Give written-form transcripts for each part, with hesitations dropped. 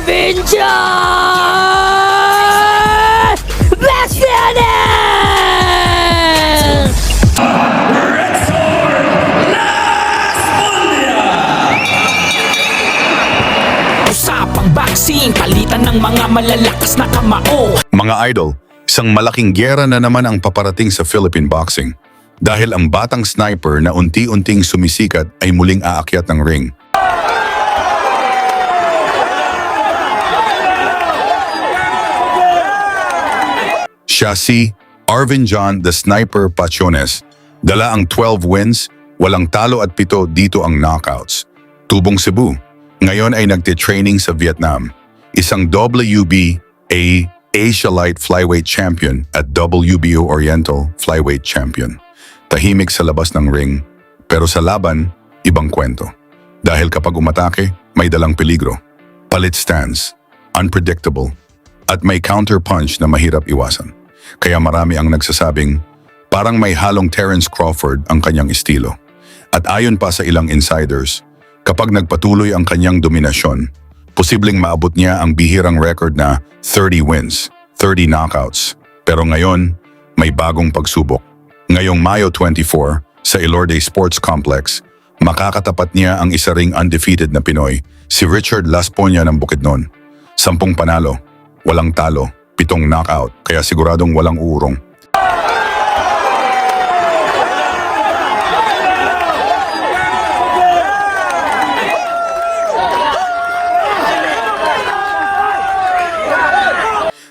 Arvin John Blackstone! Usapang boxing, palitan ng mga malalakas na kamao. Mga idol, isang malaking gyera na naman ang paparating sa Philippine boxing dahil ang batang sniper na unti-unting sumisikat ay muling aakyat ng ring. Siya si Arvin John the Sniper Pachones. Dala ang 12 wins, walang talo at 7 dito ang knockouts. Tubong Cebu, ngayon ay nagtitraining sa Vietnam. Isang WBA Asia Light Flyweight Champion at WBO Oriental Flyweight Champion. Tahimik sa labas ng ring, pero sa laban, ibang kwento. Dahil kapag umatake, may dalang peligro. Palit stance, unpredictable, at may counter punch na mahirap iwasan. Kaya marami ang nagsasabing, parang may halong Terence Crawford ang kanyang estilo. At ayon pa sa ilang insiders, kapag nagpatuloy ang kanyang dominasyon, posibleng maabot niya ang bihirang record na 30 wins, 30 knockouts. Pero ngayon, may bagong pagsubok. Ngayong Mayo 24, sa Ilorde Sports Complex, makakatapat niya ang isa ring undefeated na Pinoy, si Richard Las Poña ng Bukidnon. 10 panalo, walang talo, 7 knockout, kaya siguradong walang uurong.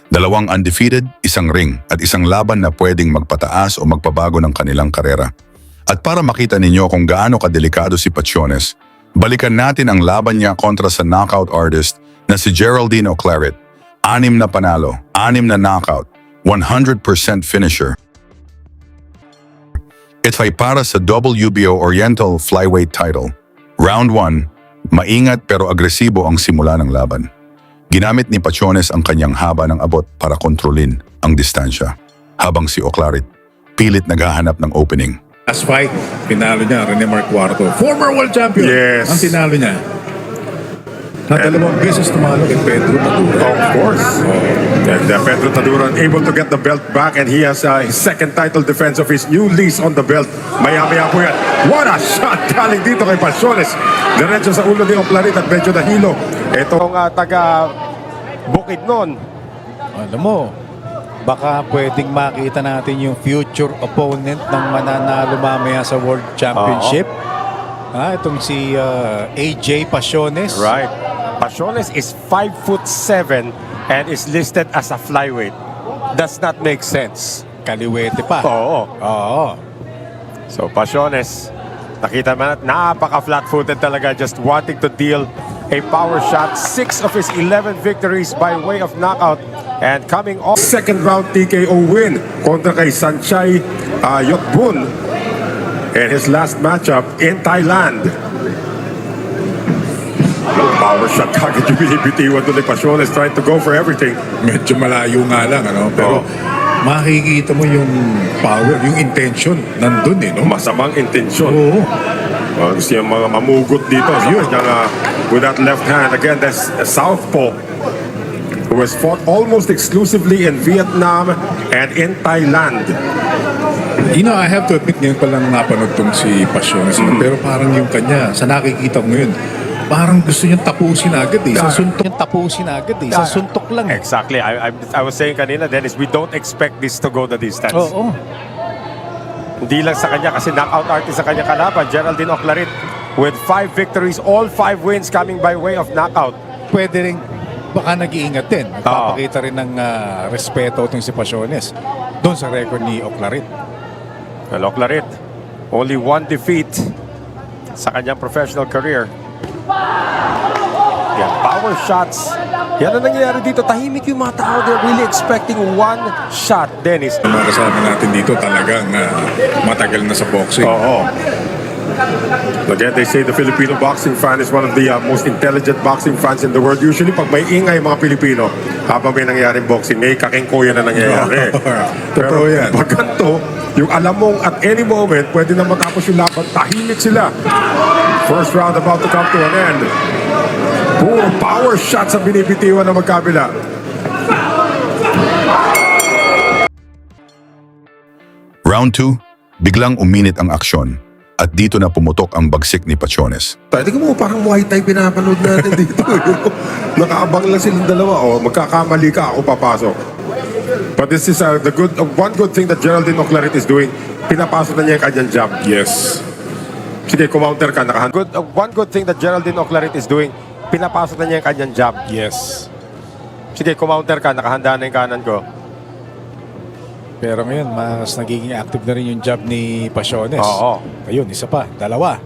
Dalawang undefeated, isang ring at isang laban na pwedeng magpataas o magpabago ng kanilang karera. At para makita ninyo kung gaano kadelikado si Pachones, balikan natin ang laban niya kontra sa knockout artist na si Geraldine O'Claret. 6 na panalo, 6 na knockout, 100% finisher. Ito ay para sa WBO Oriental Flyweight title. Round 1, maingat pero agresibo ang simula ng laban. Ginamit ni Pachones ang kanyang haba ng abot para kontrolin ang distansya, habang si O'Claret pilit naghahanap ng opening. Last fight, pinalo niya Rene Marcuarto. Former world champion. Yes. Ang tinalo niya. Na dalawang beses tumalo kay Pedro Tadura. Of course. And Pedro Taduran able to get the belt back, and he has his second title defense of his new lease on the belt. Maya-maya po yan. What a shot galing dito kay Pachones. Diretso sa ulo ni O'Claret at medyo nahilo. Itong taga Bukidnon. Alam mo, baka pwedeng makita natin yung future opponent ng mananalo mamaya sa World Championship. Itong si AJ Pachones. Right. Pachones is 5'7" and is listed as a flyweight. Does not make sense. Kaliwete pa. Oo. Oo. So Pachones, nakita man, napaka-flat-footed talaga, just wanting to deal a power shot. 6 of his 11 victories by way of knockout, and coming off second round TKO win kontra kay Sanchay Yotbun in his last matchup in Thailand. Power shot kagad yung binibitiwan doon ni Pachones, trying to go for everything. Medyo malayo nga lang, ano? Pero makikita mo yung power, yung intention, nandun eh, no? Masamang intensyon. Oo. Gusto yung mga mamugot dito sa kanyang with that left hand. Again, that's Southpaw, who has fought almost exclusively in Vietnam and in Thailand. You know, I have to admit, ngayon pa lang napanood tong si Pachones. Pero parang yung kanya, sa nakikita ko ngayon, parang gusto niyang tapusin agad eh. Sa suntok. Yung tapusin agad eh. Sa suntok lang. Exactly. I was saying kanina, Dennis, we don't expect this to go the distance. Oo. Hindi lang sa kanya kasi knockout artist sa kanya kalaban, Geraldine O'Claret, with 5 victories, all 5 wins coming by way of knockout. Pwede rin, baka nag-iingat din. Nagpapakita rin ng respeto itong si Pachones doon sa record ni O'Claret. Well, O'Claret, only 1 defeat sa kanyang professional career. Yan, power shots. Yan ang nangyayari dito. Tahimik yung mga tao. They're really expecting 1 shot, Dennis. Yung mga kasama natin dito talagang matagal na sa boxing. Oo. Again, they say the Filipino boxing fan is one of the most intelligent boxing fans in the world. Usually, pag may ingay mga Pilipino, habang may nangyayaring boxing, may kakengkoya na nangyayari. Totoo yan. Pag ganito, yung alam mong at any moment, pwede na matapos yung laban, tahimik sila. First round about to come to an end. Puro power shots ang binibitiwan ng magkabila. Round 2, biglang uminit ang aksyon at dito na pumutok ang bagsik ni Pachones. Tingnan mo, parang Muay Thai pinapanood natin dito. Nakaabang lang silang dalawa. O, magkakamali ka, ako papasok. But this is one good thing that Geraldine Oclarit is doing. Pinapasok na niya yung kanyang jab. Yes. Sige, kumounter ka. One good thing that Geraldine Oclarit is doing. Pinapasok na niya yung kanyang jab. Yes. Sige, kumounter ka. Nakahanda na yung kanan ko. Pero ngayon, mas nagiging active na rin yung jab ni Pachones. Oo. Ayun, isa pa, dalawa.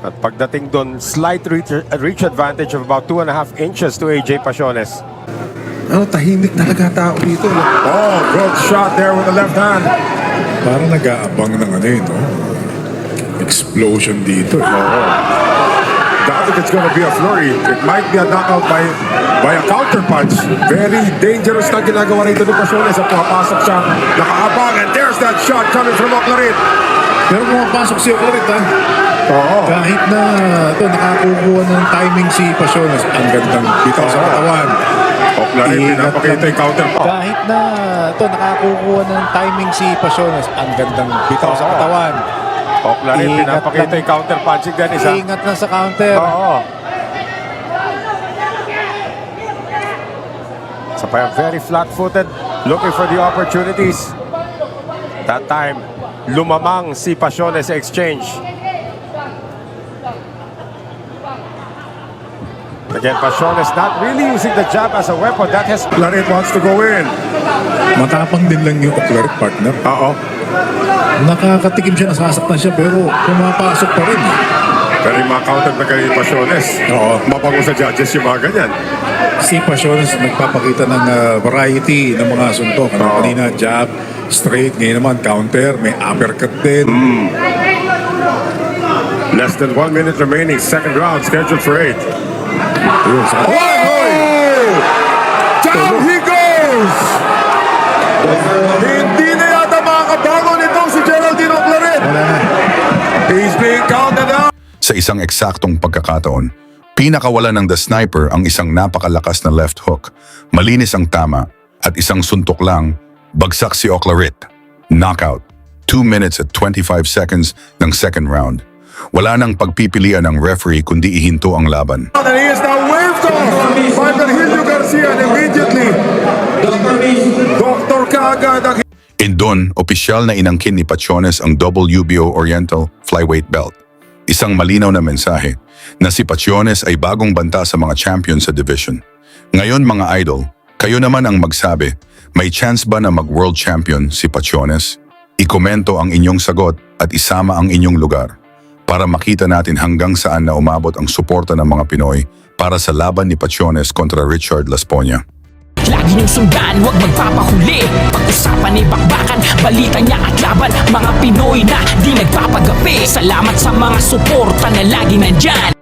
At pagdating doon, slight reach advantage of about 2.5 inches to AJ Pachones. Ano, tahimik talaga tao dito. Oh, good shot there with the left hand. Parang nag-aabang ng ano yun, no? Explosion dito. I think it's going to be a flurry. It might be a knockout by a counter punch. Very dangerous na ginagawa rito ni Pachones. At pumapasok siya, nakaabang, and there's that shot coming from Oclarit. Pero pumapasok si Oclarit, ha? Oo. Kahit na ito, nakakukuha ng timing si Pachones. Ang gandang bitaw sa katawan. Oclarit, pinapakita yung counter punch. Kahit na ito, nakakukuha ng timing si Pachones. Ang gandang bitaw sa katawan. Oclarit, pinapakita yung counter punching din isa. Ingat na sa counter. Oo. So pa very flat-footed, looking for the opportunities. That time, lumamang si Pachones sa exchange. Again, Pachones not really using the jab as a weapon. That has... Oclarit wants to go in. Matapang din lang yung Oclarit, partner. Oo. Nakakatikim siya, nasasaktan siya, pero pumapasok pa rin. Pero yung mga counter na kay Pachones, Oo. mabango sa judges yung mga ganyan. Si Pachones nagpapakita ng variety ng mga suntok. Ano, Oo. kanina, jab, straight, ngayon naman, counter, may uppercut din. Less than 1 minute remaining, second round, scheduled for 8. Ayun, sa Down he goes! Hindi na yata makakabangon itong si Geraldine Oclarit. wala na. He's being counted out. Sa isang eksaktong pagkakataon, pinakawala ng The Sniper ang isang napakalakas na left hook. Malinis ang tama at isang suntok lang, bagsak si Oclarit. Knockout. 2 minutes at 25 seconds ng second round. Wala nang pagpipilian ng referee kundi ihinto ang laban. And he is now waved off by Virgilio Garcia, and immediately Dr. kaagad ang... Doon, opisyal na inangkin ni Pachones ang WBO Oriental Flyweight Belt. Isang malinaw na mensahe na si Pachones ay bagong banta sa mga champion sa division. Ngayon mga idol, kayo naman ang magsabi, may chance ba na mag-world champion si Pachones? Ikomento ang inyong sagot at isama ang inyong lugar para makita natin hanggang saan na umabot ang suporta ng mga Pinoy para sa laban ni Pachones kontra Richard Lasponia. Lagi niyong sundan, huwag magpapahuli. Pag-usapan ni bakbakan, balita niya at laban. Mga Pinoy na di nagpapagapi. Salamat sa mga suporta na lagi nandyan.